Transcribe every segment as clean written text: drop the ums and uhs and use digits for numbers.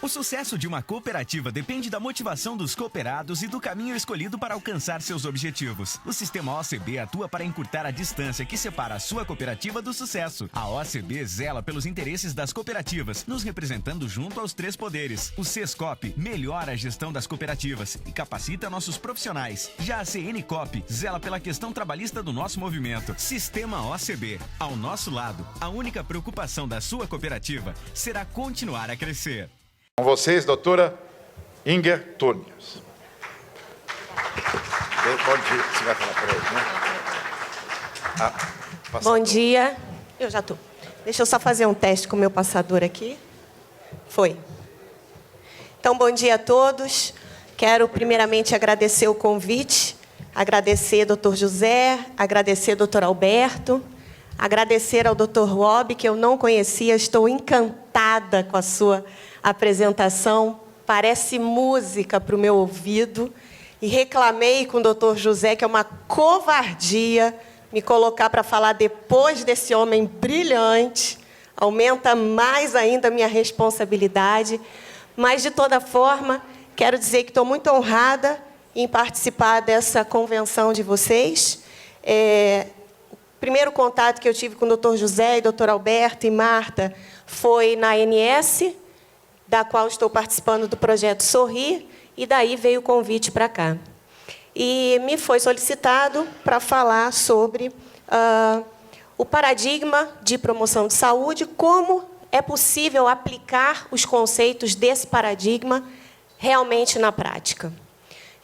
O sucesso de uma cooperativa depende da motivação dos cooperados e do caminho escolhido para alcançar seus objetivos. O sistema OCB atua para encurtar a distância que separa a sua cooperativa do sucesso. A OCB zela pelos interesses das cooperativas, nos representando junto aos três poderes. O Sescop melhora a gestão das cooperativas e capacita nossos profissionais. Já a CNCOP zela pela questão trabalhista do nosso movimento. Sistema OCB. Ao nosso lado, a única preocupação da sua cooperativa será continuar a crescer. Com vocês, doutora Inger Turnius. Você vai falar para ele, né? Bom dia. Eu já estou. Deixa eu só fazer um teste com o meu passador aqui. Foi. Então, bom dia a todos. Quero primeiramente agradecer o convite, agradecer ao Dr. José, agradecer ao Dr. Alberto, agradecer ao Dr. Rob, que eu não conhecia, estou encantada com a sua apresentação, parece música para o meu ouvido, e reclamei com o Dr. José que é uma covardia me colocar para falar depois desse homem brilhante, aumenta mais ainda a minha responsabilidade, mas, de toda forma, quero dizer que estou muito honrada em participar dessa convenção de vocês. O primeiro contato que eu tive com o Dr. José e Dr. Alberto e Marta foi na ANS, da qual estou participando do projeto Sorrir, e daí veio o convite para cá. E me foi solicitado para falar sobre o paradigma de promoção de saúde, como é possível aplicar os conceitos desse paradigma realmente na prática.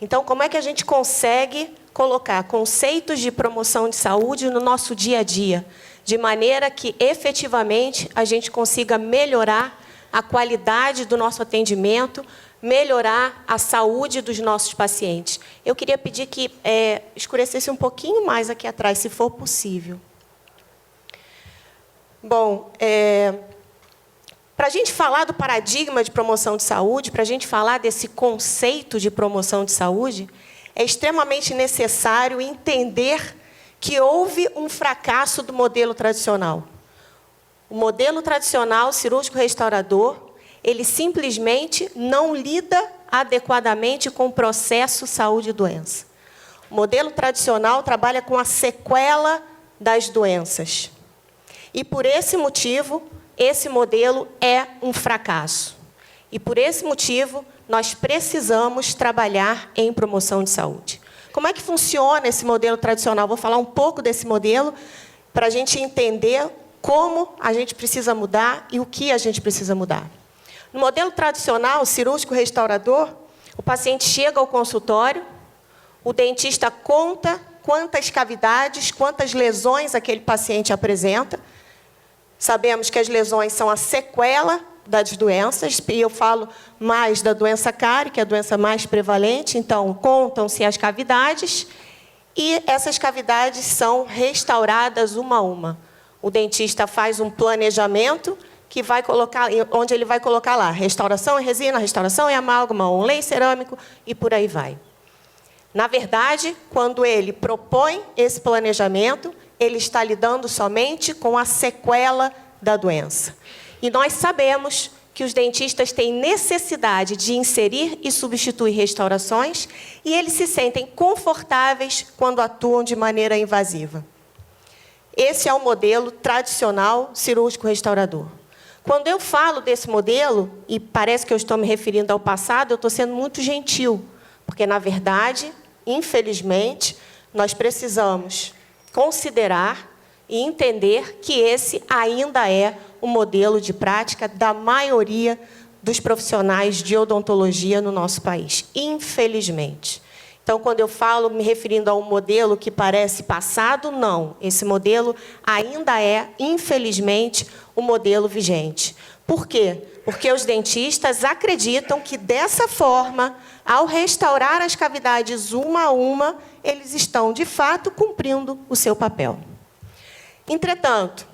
Então, como é que a gente consegue colocar conceitos de promoção de saúde no nosso dia a dia, de maneira que, efetivamente, a gente consiga melhorar a qualidade do nosso atendimento, melhorar a saúde dos nossos pacientes. Eu queria pedir que escurecesse um pouquinho mais aqui atrás, se for possível. Bom, para a gente falar do paradigma de promoção de saúde, para a gente falar desse conceito de promoção de saúde, é extremamente necessário entender que houve um fracasso do modelo tradicional. O modelo tradicional cirúrgico restaurador, ele simplesmente não lida adequadamente com o processo saúde e doença. O modelo tradicional trabalha com a sequela das doenças. E, por esse motivo, esse modelo é um fracasso. E, por esse motivo, nós precisamos trabalhar em promoção de saúde. Como é que funciona esse modelo tradicional? Vou falar um pouco desse modelo para a gente entender como a gente precisa mudar e o que a gente precisa mudar. No modelo tradicional, cirúrgico restaurador, o paciente chega ao consultório, o dentista conta quantas cavidades, quantas lesões aquele paciente apresenta. Sabemos que as lesões são a sequela das doenças, e eu falo mais da doença cárie, que é a doença mais prevalente, então contam-se as cavidades, e essas cavidades são restauradas uma a uma. O dentista faz um planejamento que vai colocar, onde ele vai colocar lá restauração em resina, restauração em amálgama, um lei cerâmico e por aí vai. Na verdade, quando ele propõe esse planejamento, ele está lidando somente com a sequela da doença. E nós sabemos que os dentistas têm necessidade de inserir e substituir restaurações e eles se sentem confortáveis quando atuam de maneira invasiva. Esse é o modelo tradicional cirúrgico restaurador. Quando eu falo desse modelo, e parece que eu estou me referindo ao passado, eu estou sendo muito gentil, porque, na verdade, infelizmente, nós precisamos considerar e entender que esse ainda é o modelo de prática da maioria dos profissionais de odontologia no nosso país, infelizmente. Então, quando eu falo me referindo a um modelo que parece passado, não. Esse modelo ainda é, infelizmente, o modelo vigente. Por quê? Porque os dentistas acreditam que, dessa forma, ao restaurar as cavidades uma a uma, eles estão, de fato, cumprindo o seu papel. Entretanto,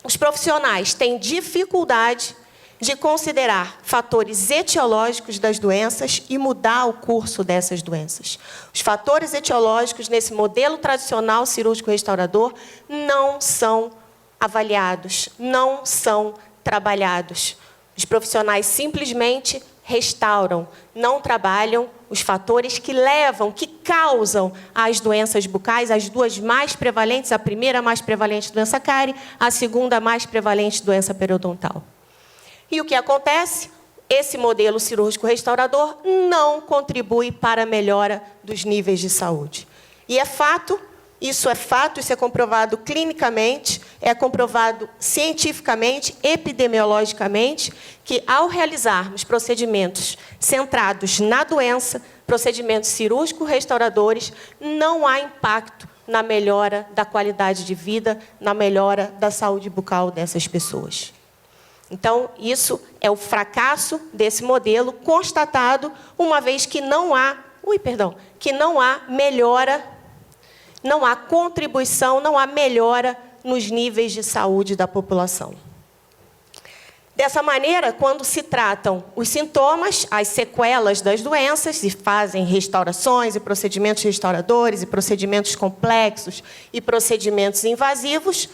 os profissionais têm dificuldade de considerar fatores etiológicos das doenças e mudar o curso dessas doenças. Os fatores etiológicos nesse modelo tradicional cirúrgico restaurador não são avaliados, não são trabalhados. Os profissionais simplesmente restauram, não trabalham os fatores que levam, que causam as doenças bucais, as duas mais prevalentes, a primeira mais prevalente, doença cárie, a segunda mais prevalente, doença periodontal. E o que acontece? Esse modelo cirúrgico restaurador não contribui para a melhora dos níveis de saúde. E é fato, isso é comprovado clinicamente, é comprovado cientificamente, epidemiologicamente, que ao realizarmos procedimentos centrados na doença, procedimentos cirúrgicos restauradores, não há impacto na melhora da qualidade de vida, na melhora da saúde bucal dessas pessoas. Então, isso é o fracasso desse modelo constatado, uma vez que não há melhora, não há contribuição, não há melhora nos níveis de saúde da população. Dessa maneira, quando se tratam os sintomas, as sequelas das doenças, se fazem restaurações e procedimentos restauradores, e procedimentos complexos e procedimentos invasivos,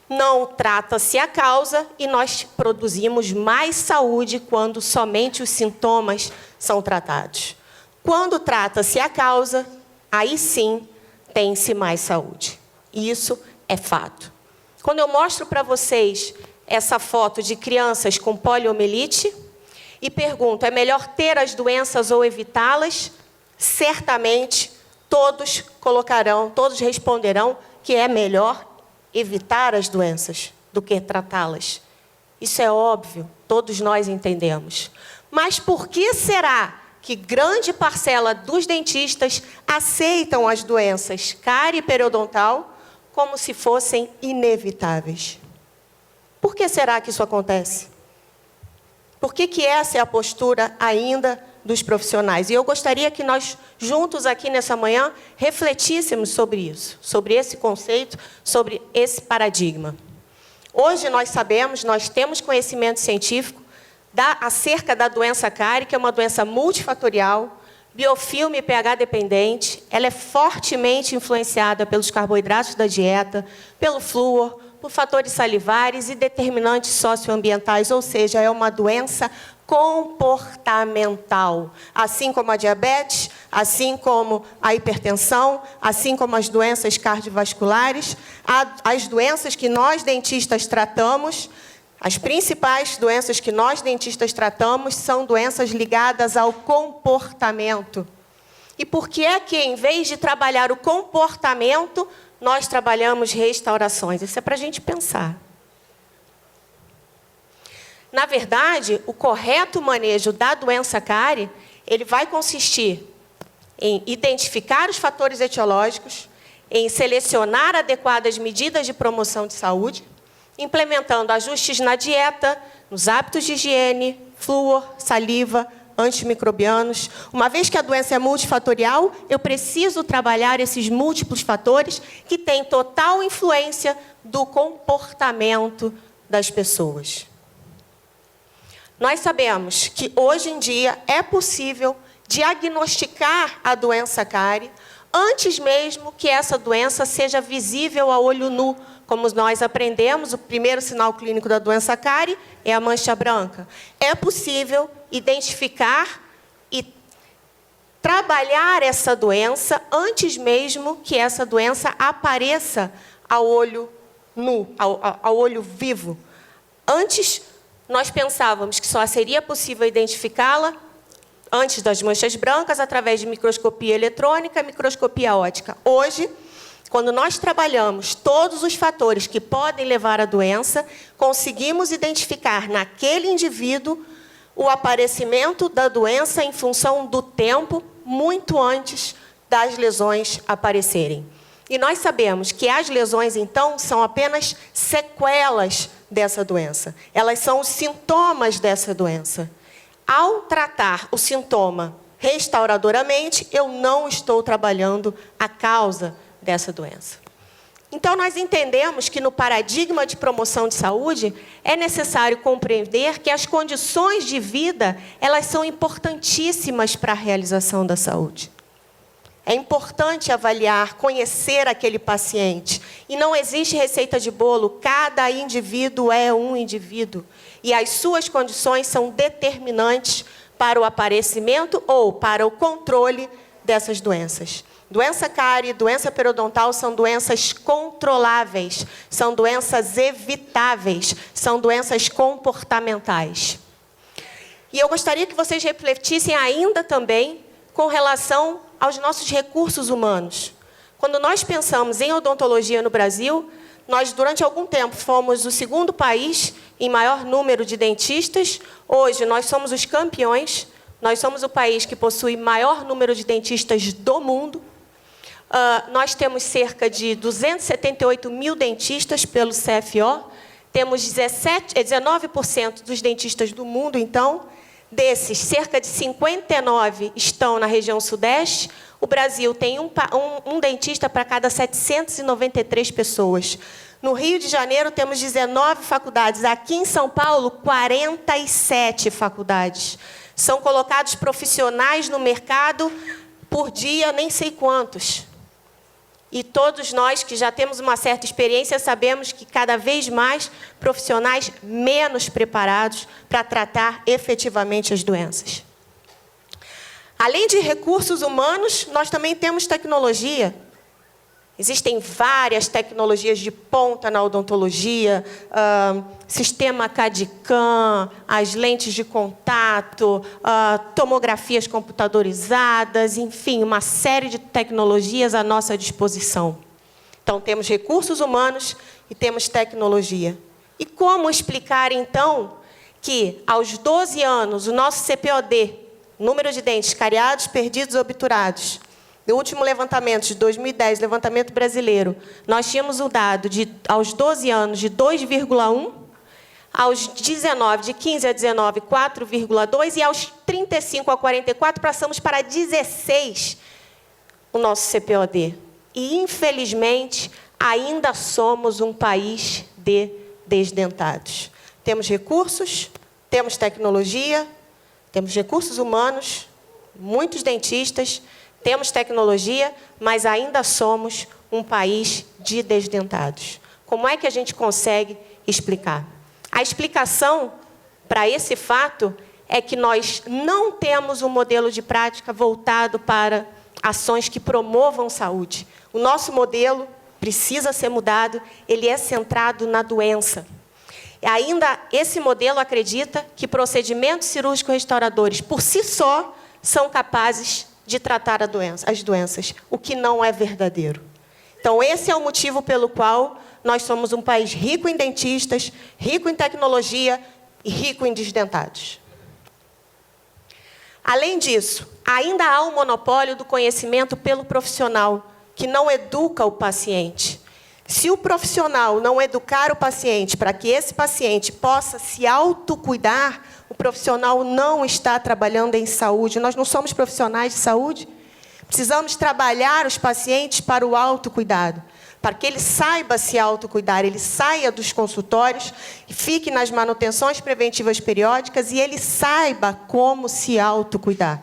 não trata-se a causa e nós produzimos mais saúde quando somente os sintomas são tratados. Quando trata-se a causa, aí sim tem-se mais saúde. E isso é fato. Quando eu mostro para vocês essa foto de crianças com poliomielite e pergunto, é melhor ter as doenças ou evitá-las? Certamente todos responderão que é melhor evitar as doenças do que tratá-las. Isso é óbvio, todos nós entendemos. Mas por que será que grande parcela dos dentistas aceitam as doenças cárie e periodontal como se fossem inevitáveis? Por que será que isso acontece? Por que essa é a postura ainda dos profissionais? E eu gostaria que nós, juntos aqui nessa manhã, refletíssemos sobre isso, sobre esse conceito, sobre esse paradigma. Hoje nós sabemos, nós temos conhecimento científico acerca da doença cárie, que é uma doença multifatorial, biofilme e pH dependente. Ela é fortemente influenciada pelos carboidratos da dieta, pelo flúor, por fatores salivares e determinantes socioambientais, ou seja, é uma doença comportamental, assim como a diabetes, assim como a hipertensão, assim como as doenças cardiovasculares, as doenças que nós dentistas tratamos, as principais doenças que nós dentistas tratamos são doenças ligadas ao comportamento. E por que é que, em vez de trabalhar o comportamento, nós trabalhamos restaurações? Isso é para a gente pensar. Na verdade, o correto manejo da doença cárie, ele vai consistir em identificar os fatores etiológicos, em selecionar adequadas medidas de promoção de saúde, implementando ajustes na dieta, nos hábitos de higiene, flúor, saliva, antimicrobianos. Uma vez que a doença é multifatorial, eu preciso trabalhar esses múltiplos fatores que têm total influência do comportamento das pessoas. Nós sabemos que hoje em dia é possível diagnosticar a doença cárie antes mesmo que essa doença seja visível a olho nu. Como nós aprendemos, o primeiro sinal clínico da doença cárie é a mancha branca. É possível identificar e trabalhar essa doença antes mesmo que essa doença apareça ao olho nu, ao olho vivo. Antes, nós pensávamos que só seria possível identificá-la antes das manchas brancas através de microscopia eletrônica e microscopia óptica. Hoje, quando nós trabalhamos todos os fatores que podem levar à doença, conseguimos identificar naquele indivíduo o aparecimento da doença em função do tempo, muito antes das lesões aparecerem. E nós sabemos que as lesões, então, são apenas sequelas dessa doença. Elas são os sintomas dessa doença. Ao tratar o sintoma restauradoramente, eu não estou trabalhando a causa dessa doença. Então, nós entendemos que no paradigma de promoção de saúde, é necessário compreender que as condições de vida, elas são importantíssimas para a realização da saúde. É importante avaliar, conhecer aquele paciente. E não existe receita de bolo, cada indivíduo é um indivíduo. e as suas condições são determinantes para o aparecimento ou para o controle dessas doenças. Doença cárie, doença periodontal são doenças controláveis, são doenças evitáveis, são doenças comportamentais. E eu gostaria que vocês refletissem ainda também com relação aos nossos recursos humanos. Quando nós pensamos em odontologia no Brasil, nós, durante algum tempo, fomos o segundo país em maior número de dentistas. Hoje, nós somos os campeões. Nós somos o país que possui maior número de dentistas do mundo. Nós temos cerca de 278 mil dentistas pelo CFO. Temos 19% dos dentistas do mundo, então. Desses, cerca de 59 estão na região sudeste. O Brasil tem um dentista para cada 793 pessoas. No Rio de Janeiro, temos 19 faculdades. Aqui em São Paulo, 47 faculdades. São colocados profissionais no mercado por dia, nem sei quantos. E todos nós que já temos uma certa experiência sabemos que cada vez mais profissionais menos preparados para tratar efetivamente as doenças. Além de recursos humanos, nós também temos tecnologia. Existem várias tecnologias de ponta na odontologia, sistema CAD/CAM, as lentes de contato, tomografias computadorizadas, enfim, uma série de tecnologias à nossa disposição. Então, temos recursos humanos e temos tecnologia. E como explicar, então, que aos 12 anos, o nosso CPOD, número de dentes cariados, perdidos, obturados, no último levantamento de 2010, levantamento brasileiro, nós tínhamos o dado de, aos 12 anos, de 2,1, aos 19, de 15 a 19, 4,2, e aos 35 a 44, passamos para 16 o nosso CPOD. E, infelizmente, ainda somos um país de desdentados. Temos recursos, temos tecnologia, temos recursos humanos, muitos dentistas, temos tecnologia, mas ainda somos um país de desdentados. Como é que a gente consegue explicar? A explicação para esse fato é que nós não temos um modelo de prática voltado para ações que promovam saúde. O nosso modelo precisa ser mudado, ele é centrado na doença. E ainda esse modelo acredita que procedimentos cirúrgicos restauradores, por si só, são capazes de tratar as doenças, o que não é verdadeiro. Então, esse é o motivo pelo qual nós somos um país rico em dentistas, rico em tecnologia e rico em desdentados. Além disso, ainda há um monopólio do conhecimento pelo profissional, que não educa o paciente. Se o profissional não educar o paciente para que esse paciente possa se autocuidar, o profissional não está trabalhando em saúde. Nós não somos profissionais de saúde. Precisamos trabalhar os pacientes para o autocuidado, para que ele saiba se autocuidar, ele saia dos consultórios, fique nas manutenções preventivas periódicas e ele saiba como se autocuidar.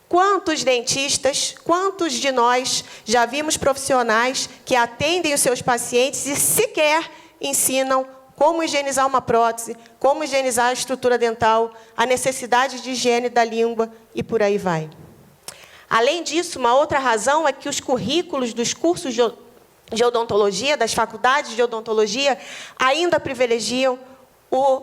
Quantos dentistas, quantos de nós já vimos profissionais que atendem os seus pacientes e sequer ensinam como higienizar uma prótese, como higienizar a estrutura dental, a necessidade de higiene da língua e por aí vai. Além disso, uma outra razão é que os currículos dos cursos de odontologia, das faculdades de odontologia, ainda privilegiam o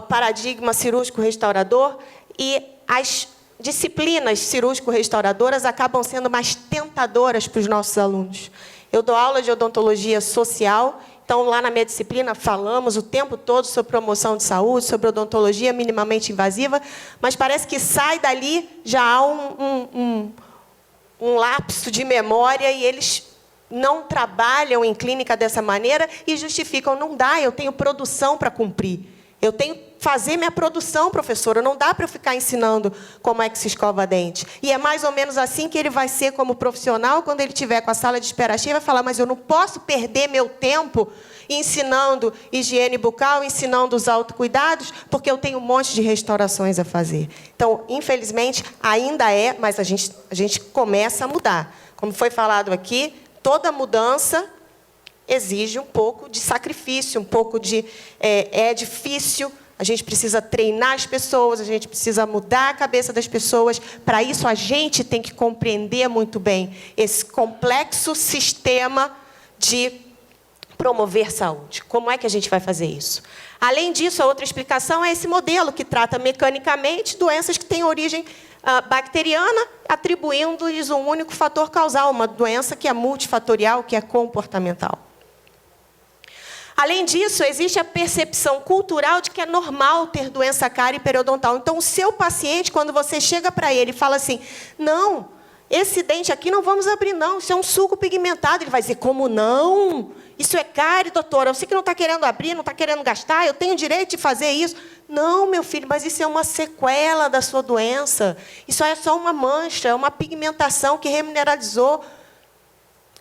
paradigma cirúrgico-restaurador e as disciplinas cirúrgico-restauradoras acabam sendo mais tentadoras para os nossos alunos. Eu dou aula de odontologia social, então, lá na minha disciplina, falamos o tempo todo sobre promoção de saúde, sobre odontologia minimamente invasiva, mas parece que sai dali, já há um lapso de memória e eles não trabalham em clínica dessa maneira e justificam, não dá, eu tenho produção para cumprir. Eu tenho que fazer minha produção, professora. Não dá para eu ficar ensinando como é que se escova dente. E é mais ou menos assim que ele vai ser como profissional quando ele estiver com a sala de espera cheia, vai falar, mas eu não posso perder meu tempo ensinando higiene bucal, ensinando os autocuidados, porque eu tenho um monte de restaurações a fazer. Então, infelizmente, ainda é, mas a gente começa a mudar. Como foi falado aqui, toda mudança exige um pouco de sacrifício, um pouco de... É difícil A gente precisa treinar as pessoas, a gente precisa mudar a cabeça das pessoas. Para isso, a gente tem que compreender muito bem esse complexo sistema de promover saúde. Como é que a gente vai fazer isso? Além disso, a outra explicação é esse modelo que trata mecanicamente doenças que têm origem bacteriana, atribuindo-lhes um único fator causal, uma doença que é multifatorial, que é comportamental. Além disso, existe a percepção cultural de que é normal ter doença cárie e periodontal. Então, o seu paciente, quando você chega para ele e fala assim, não, esse dente aqui não vamos abrir, não, isso é um sulco pigmentado. Ele vai dizer, como não? Isso é cárie, doutora, eu sei que não está querendo abrir, não está querendo gastar, eu tenho o direito de fazer isso. Não, meu filho, mas isso é uma sequela da sua doença. Isso é só uma mancha, é uma pigmentação que remineralizou.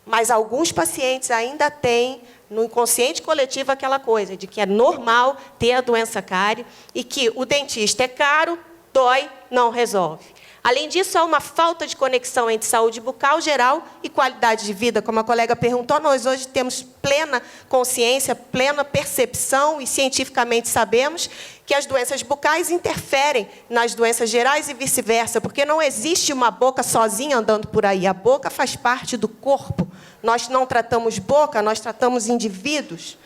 Mas alguns pacientes ainda têm no inconsciente coletivo aquela coisa de que é normal ter a doença cárie e que o dentista é caro, dói, não resolve. Além disso, há uma falta de conexão entre saúde bucal geral e qualidade de vida. Como a colega perguntou, nós hoje temos plena consciência, plena percepção e cientificamente sabemos que as doenças bucais interferem nas doenças gerais e vice-versa, porque não existe uma boca sozinha andando por aí. A boca faz parte do corpo. Nós não tratamos boca, nós tratamos indivíduos.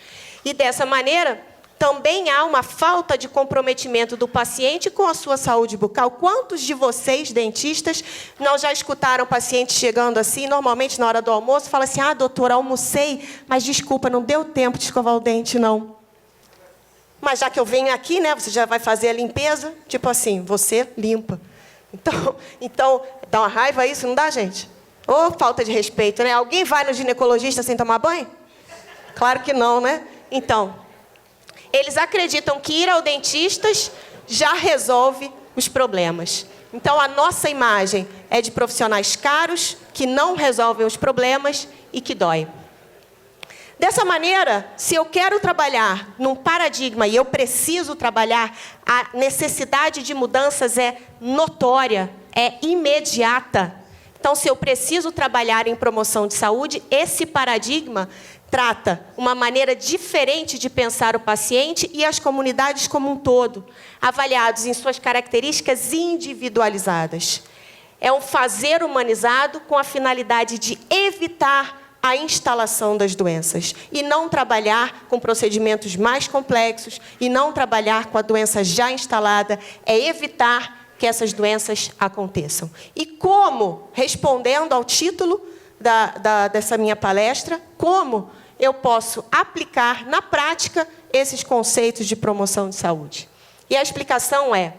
E, dessa maneira, também há uma falta de comprometimento do paciente com a sua saúde bucal. Quantos de vocês, dentistas, não já escutaram pacientes chegando assim, normalmente na hora do almoço, fala assim, doutora, almocei, mas desculpa, não deu tempo de escovar o dente, não. Mas já que eu venho aqui, né, você já vai fazer a limpeza? Tipo assim, você limpa. Então dá uma raiva isso, não dá, gente? Ô, falta de respeito, né? Alguém vai no ginecologista sem tomar banho? Claro que não, né? Então, eles acreditam que ir ao dentista já resolve os problemas. Então, a nossa imagem é de profissionais caros, que não resolvem os problemas e que dói. Dessa maneira, se eu quero trabalhar num paradigma e eu preciso trabalhar, a necessidade de mudanças é notória, é imediata. Então, se eu preciso trabalhar em promoção de saúde, esse paradigma trata uma maneira diferente de pensar o paciente e as comunidades como um todo, avaliados em suas características individualizadas. É um fazer humanizado com a finalidade de evitar a instalação das doenças e não trabalhar com procedimentos mais complexos e não trabalhar com a doença já instalada, é evitar que essas doenças aconteçam. E como, respondendo ao título dessa minha palestra, como eu posso aplicar na prática esses conceitos de promoção de saúde? E a explicação é,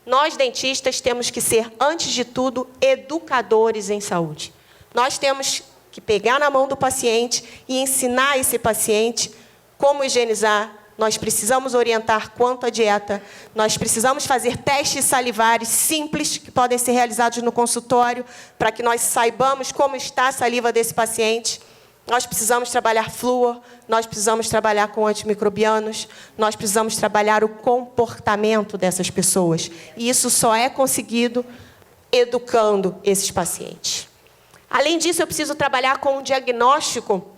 nós dentistas temos que ser, antes de tudo, educadores em saúde. Nós temos que pegar na mão do paciente e ensinar esse paciente como higienizar. Nós precisamos orientar quanto à dieta, nós precisamos fazer testes salivares simples, que podem ser realizados no consultório, para que nós saibamos como está a saliva desse paciente. Nós precisamos trabalhar flúor, nós precisamos trabalhar com antimicrobianos, nós precisamos trabalhar o comportamento dessas pessoas. E isso só é conseguido educando esses pacientes. Além disso, eu preciso trabalhar com um diagnóstico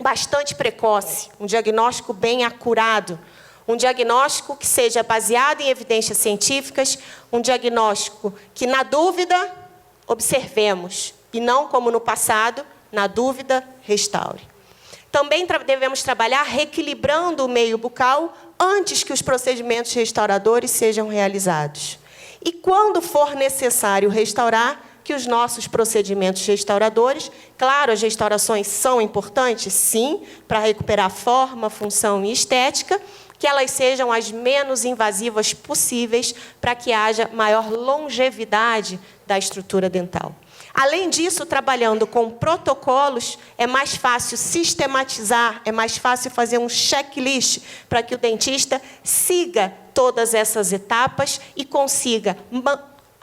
bastante precoce, um diagnóstico bem acurado, um diagnóstico que seja baseado em evidências científicas, um diagnóstico que, na dúvida, observemos, e não como no passado, na dúvida, restaure. Também devemos trabalhar reequilibrando o meio bucal antes que os procedimentos restauradores sejam realizados. E quando for necessário restaurar, que os nossos procedimentos restauradores, claro, as restaurações são importantes, sim, para recuperar forma, função e estética, que elas sejam as menos invasivas possíveis para que haja maior longevidade da estrutura dental. Além disso, trabalhando com protocolos, é mais fácil sistematizar, é mais fácil fazer um checklist para que o dentista siga todas essas etapas e consiga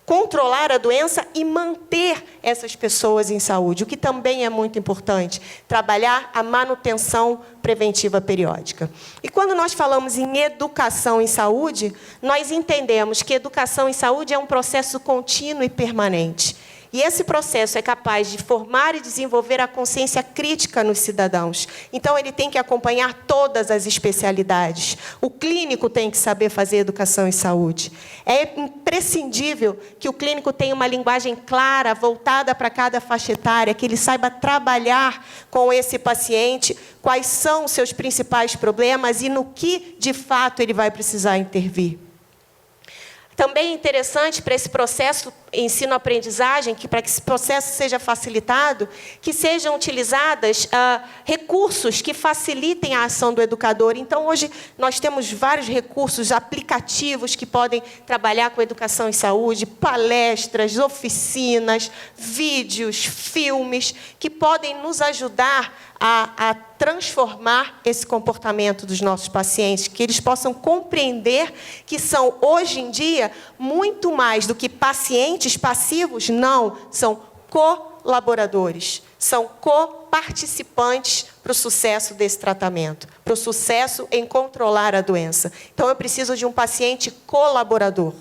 controlar a doença e manter essas pessoas em saúde, o que também é muito importante, trabalhar a manutenção preventiva periódica. E quando nós falamos em educação em saúde, nós entendemos que educação em saúde é um processo contínuo e permanente. E esse processo é capaz de formar e desenvolver a consciência crítica nos cidadãos. Então, ele tem que acompanhar todas as especialidades. O clínico tem que saber fazer educação em saúde. É imprescindível que o clínico tenha uma linguagem clara, voltada para cada faixa etária, que ele saiba trabalhar com esse paciente, quais são os seus principais problemas e no que, de fato, ele vai precisar intervir. Também é interessante para esse processo ensino-aprendizagem, que para que esse processo seja facilitado, que sejam utilizados recursos que facilitem a ação do educador. Então, hoje, nós temos vários recursos, aplicativos que podem trabalhar com educação em saúde, palestras, oficinas, vídeos, filmes, que podem nos ajudar a transformar esse comportamento dos nossos pacientes, que eles possam compreender que são, hoje em dia, muito mais do que pacientes passivos, não, são colaboradores, são coparticipantes para o sucesso desse tratamento, para o sucesso em controlar a doença. Então, eu preciso de um paciente colaborador.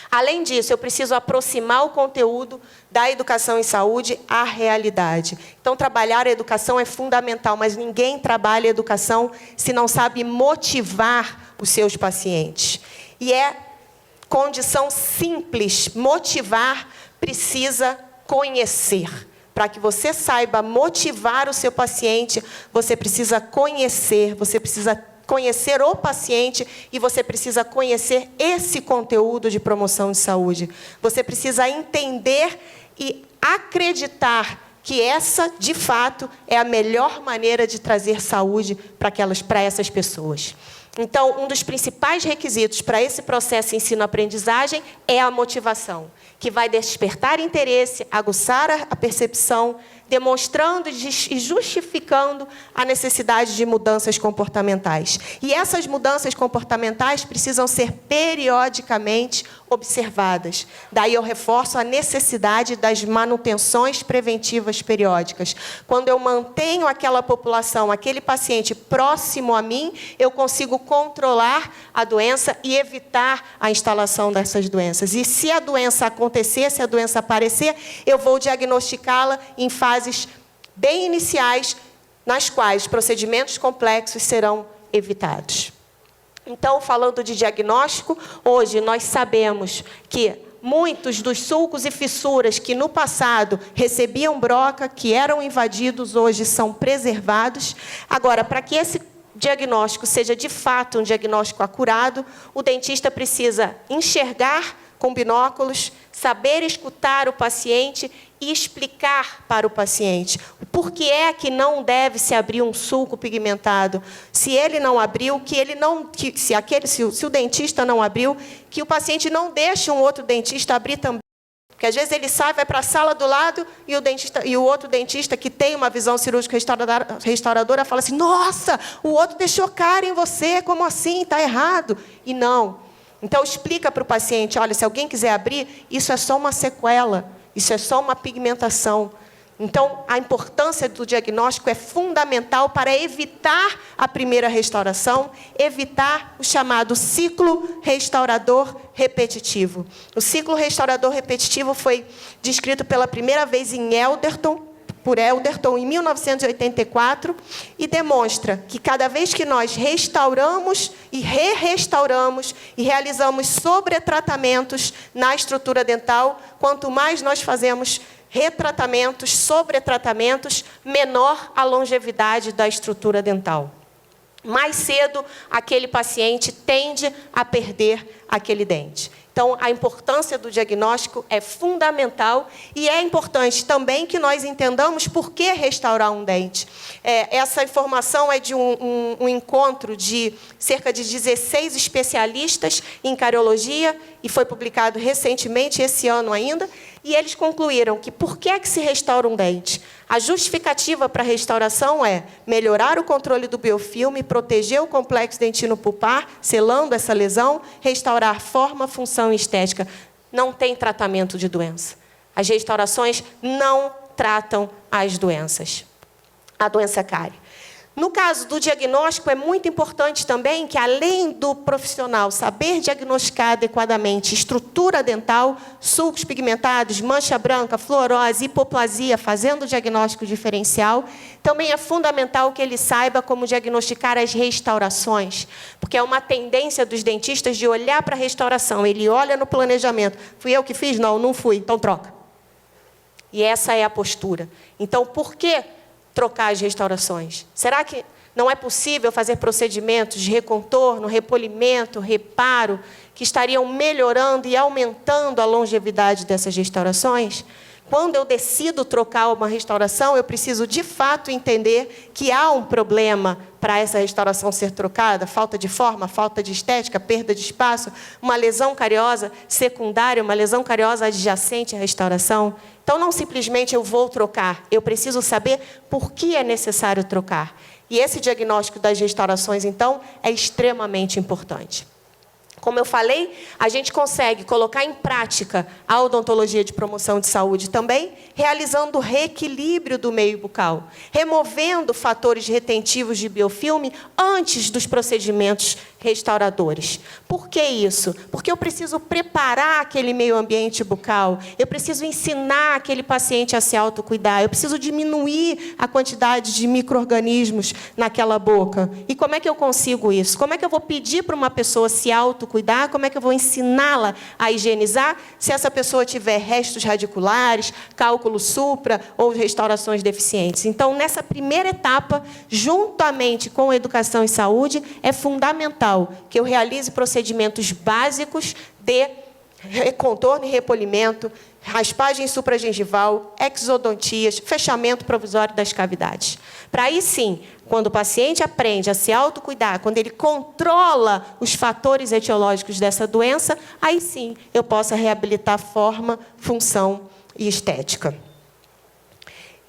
Além disso, eu preciso aproximar o conteúdo da educação em saúde à realidade. Então, trabalhar a educação é fundamental, mas ninguém trabalha a educação se não sabe motivar os seus pacientes. E é condição simples, motivar precisa conhecer. Para que você saiba motivar o seu paciente, você precisa conhecer, você precisa conhecer o paciente e você precisa conhecer esse conteúdo de promoção de saúde. Você precisa entender e acreditar que essa, de fato, é a melhor maneira de trazer saúde para essas pessoas. Então, um dos principais requisitos para esse processo ensino-aprendizagem é a motivação, que vai despertar interesse, aguçar a percepção, demonstrando e justificando a necessidade de mudanças comportamentais. E essas mudanças comportamentais precisam ser periodicamente observadas. Daí eu reforço a necessidade das manutenções preventivas periódicas. Quando eu mantenho aquela população, aquele paciente próximo a mim, eu consigo controlar a doença e evitar a instalação dessas doenças. E se a doença acontecer, se a doença aparecer, eu vou diagnosticá-la em fases bem iniciais, nas quais procedimentos complexos serão evitados. Então, falando de diagnóstico, hoje nós sabemos que muitos dos sulcos e fissuras que no passado recebiam broca, que eram invadidos, hoje são preservados. Agora, para que esse diagnóstico seja de fato um diagnóstico acurado, o dentista precisa enxergar com binóculos, saber escutar o paciente e explicar para o paciente por que é que não deve se abrir um sulco pigmentado. Se ele não abriu, se o dentista não abriu, que o paciente não deixe um outro dentista abrir também. Porque às vezes ele sai, vai para a sala do lado e o outro dentista que tem uma visão cirúrgica restauradora fala assim: nossa, o outro deixou cara em você, como assim? Está errado. E não. Então, explica para o paciente: olha, se alguém quiser abrir, isso é só uma sequela, isso é só uma pigmentação. Então, a importância do diagnóstico é fundamental para evitar a primeira restauração, evitar o chamado ciclo restaurador repetitivo. O ciclo restaurador repetitivo foi descrito pela primeira vez por Elderton, em 1984, e demonstra que cada vez que nós restauramos e re-restauramos e realizamos sobretratamentos na estrutura dental, quanto mais nós fazemos retratamentos, sobretratamentos, menor a longevidade da estrutura dental. Mais cedo, aquele paciente tende a perder aquele dente. Então, a importância do diagnóstico é fundamental e é importante também que nós entendamos por que restaurar um dente. Essa informação é de um encontro de cerca de 16 especialistas em cariologia e foi publicado recentemente, esse ano ainda, e eles concluíram que por que é que se restaura um dente? A justificativa para a restauração é melhorar o controle do biofilme, proteger o complexo dentino pulpar, selando essa lesão, restaurar forma, função e estética. Não tem tratamento de doença. As restaurações não tratam as doenças. A doença cárie. No caso do diagnóstico, é muito importante também que, além do profissional saber diagnosticar adequadamente estrutura dental, sulcos pigmentados, mancha branca, fluorose, hipoplasia, fazendo o diagnóstico diferencial, também é fundamental que ele saiba como diagnosticar as restaurações, porque é uma tendência dos dentistas de olhar para a restauração. Ele olha no planejamento. Fui eu que fiz? Não, não fui. Então troca. E essa é a postura. Então, por que trocar as restaurações? Será que não é possível fazer procedimentos de recontorno, repolimento, reparo, que estariam melhorando e aumentando a longevidade dessas restaurações? Quando eu decido trocar uma restauração, eu preciso, de fato, entender que há um problema para essa restauração ser trocada, falta de forma, falta de estética, perda de espaço, uma lesão cariosa secundária, uma lesão cariosa adjacente à restauração. Então, não simplesmente eu vou trocar, eu preciso saber por que é necessário trocar. E esse diagnóstico das restaurações, então, é extremamente importante. Como eu falei, a gente consegue colocar em prática a odontologia de promoção de saúde também, realizando o reequilíbrio do meio bucal, removendo fatores retentivos de biofilme antes dos procedimentos restauradores. Por que isso? Porque eu preciso preparar aquele meio ambiente bucal, eu preciso ensinar aquele paciente a se autocuidar, eu preciso diminuir a quantidade de micro-organismos naquela boca. E como é que eu consigo isso? Como é que eu vou pedir para uma pessoa se autocuidar? Como é que eu vou ensiná-la a higienizar se essa pessoa tiver restos radiculares, cálculo supra ou restaurações deficientes? Então, nessa primeira etapa, juntamente com a educação e saúde, é fundamental que eu realize procedimentos básicos de contorno e repolimento, raspagem supragengival, exodontias, fechamento provisório das cavidades. Para aí sim, quando o paciente aprende a se autocuidar, quando ele controla os fatores etiológicos dessa doença, aí sim eu possa reabilitar forma, função e estética.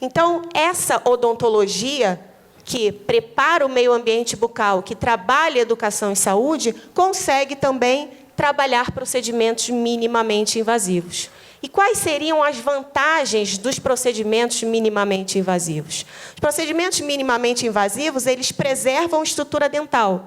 Então, essa odontologia que prepara o meio ambiente bucal, que trabalha educação e saúde, consegue também trabalhar procedimentos minimamente invasivos. E quais seriam as vantagens dos procedimentos minimamente invasivos? Os procedimentos minimamente invasivos, eles preservam a estrutura dental.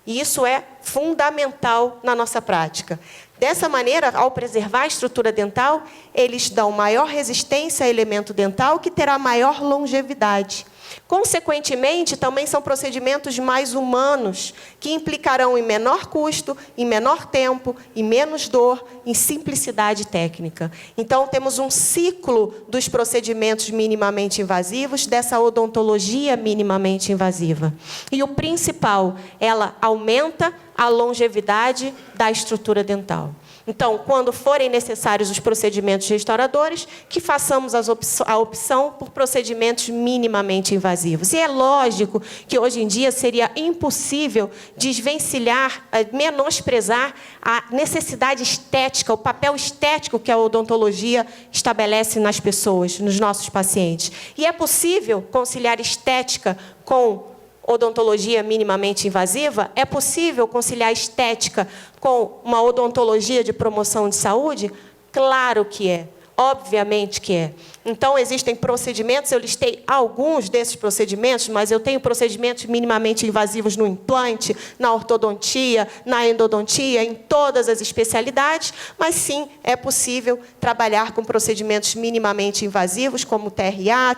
E isso é fundamental na nossa prática. Dessa maneira, ao preservar a estrutura dental, eles dão maior resistência a elemento dental, que terá maior longevidade. Consequentemente, também são procedimentos mais humanos, que implicarão em menor custo, em menor tempo, em menos dor, em simplicidade técnica. Então, temos um ciclo dos procedimentos minimamente invasivos, dessa odontologia minimamente invasiva. E o principal, ela aumenta a longevidade da estrutura dental. Então, quando forem necessários os procedimentos restauradores, que façamos a opção por procedimentos minimamente invasivos. E é lógico que, hoje em dia, seria impossível desvencilhar, menosprezar a necessidade estética, o papel estético que a odontologia estabelece nas pessoas, nos nossos pacientes. E é possível conciliar estética com odontologia minimamente invasiva? É possível conciliar estética com uma odontologia de promoção de saúde? Claro que é. Obviamente que é. Então, existem procedimentos, eu listei alguns desses procedimentos, mas eu tenho procedimentos minimamente invasivos no implante, na ortodontia, na endodontia, em todas as especialidades, mas sim, é possível trabalhar com procedimentos minimamente invasivos, como TRA,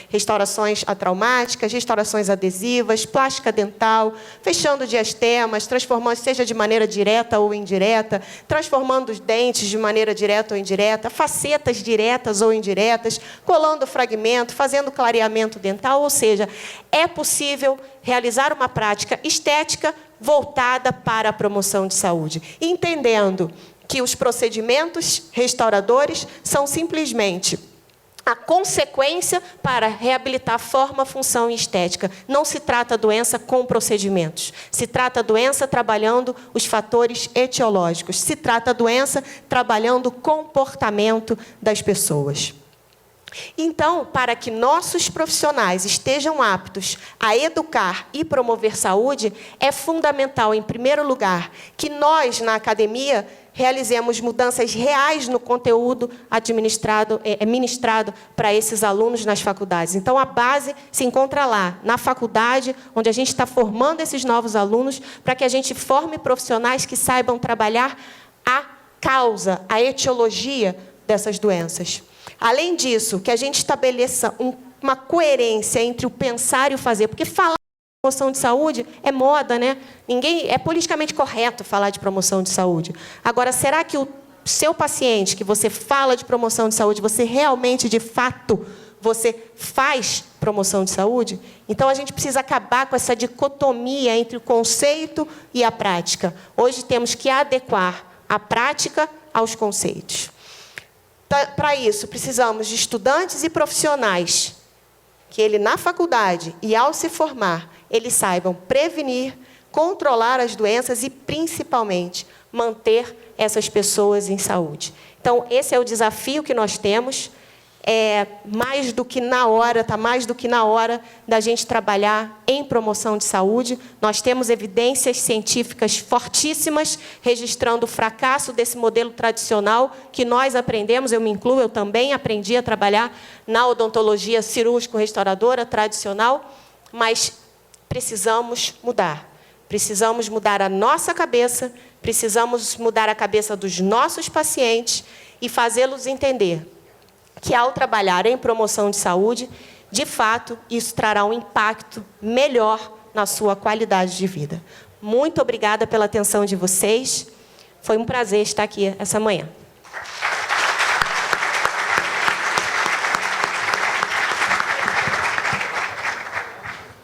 restaurações atraumáticas, restaurações adesivas, plástica dental, fechando diastemas, transformando, seja de maneira direta ou indireta, transformando os dentes de maneira direta ou indireta, facetas diretas ou indiretas, colando fragmento, fazendo clareamento dental, ou seja, é possível realizar uma prática estética voltada para a promoção de saúde, entendendo que os procedimentos restauradores são simplesmente a consequência para reabilitar forma, função e estética. Não se trata doença com procedimentos. Se trata doença trabalhando os fatores etiológicos. Se trata doença trabalhando o comportamento das pessoas. Então, para que nossos profissionais estejam aptos a educar e promover saúde, é fundamental, em primeiro lugar, que nós, na academia, realizemos mudanças reais no conteúdo ministrado para esses alunos nas faculdades. Então, a base se encontra lá, na faculdade, onde a gente está formando esses novos alunos, para que a gente forme profissionais que saibam trabalhar a causa, a etiologia dessas doenças. Além disso, que a gente estabeleça uma coerência entre o pensar e o fazer, porque falar de promoção de saúde é moda, né? É politicamente correto falar de promoção de saúde. Agora, será que o seu paciente, que você fala de promoção de saúde, você realmente, de fato, você faz promoção de saúde? Então, a gente precisa acabar com essa dicotomia entre o conceito e a prática. Hoje, temos que adequar a prática aos conceitos. Para isso, precisamos de estudantes e profissionais que ele, na faculdade e ao se formar, eles saibam prevenir, controlar as doenças e, principalmente, manter essas pessoas em saúde. Então, esse é o desafio que nós temos. Mais do que na hora, está mais do que na hora da gente trabalhar em promoção de saúde. Nós temos evidências científicas fortíssimas registrando o fracasso desse modelo tradicional que nós aprendemos, eu me incluo, eu também aprendi a trabalhar na odontologia cirúrgico-restauradora tradicional, mas precisamos mudar. Precisamos mudar a nossa cabeça, precisamos mudar a cabeça dos nossos pacientes e fazê-los entender que, ao trabalhar em promoção de saúde, de fato, isso trará um impacto melhor na sua qualidade de vida. Muito obrigada pela atenção de vocês. Foi um prazer estar aqui essa manhã.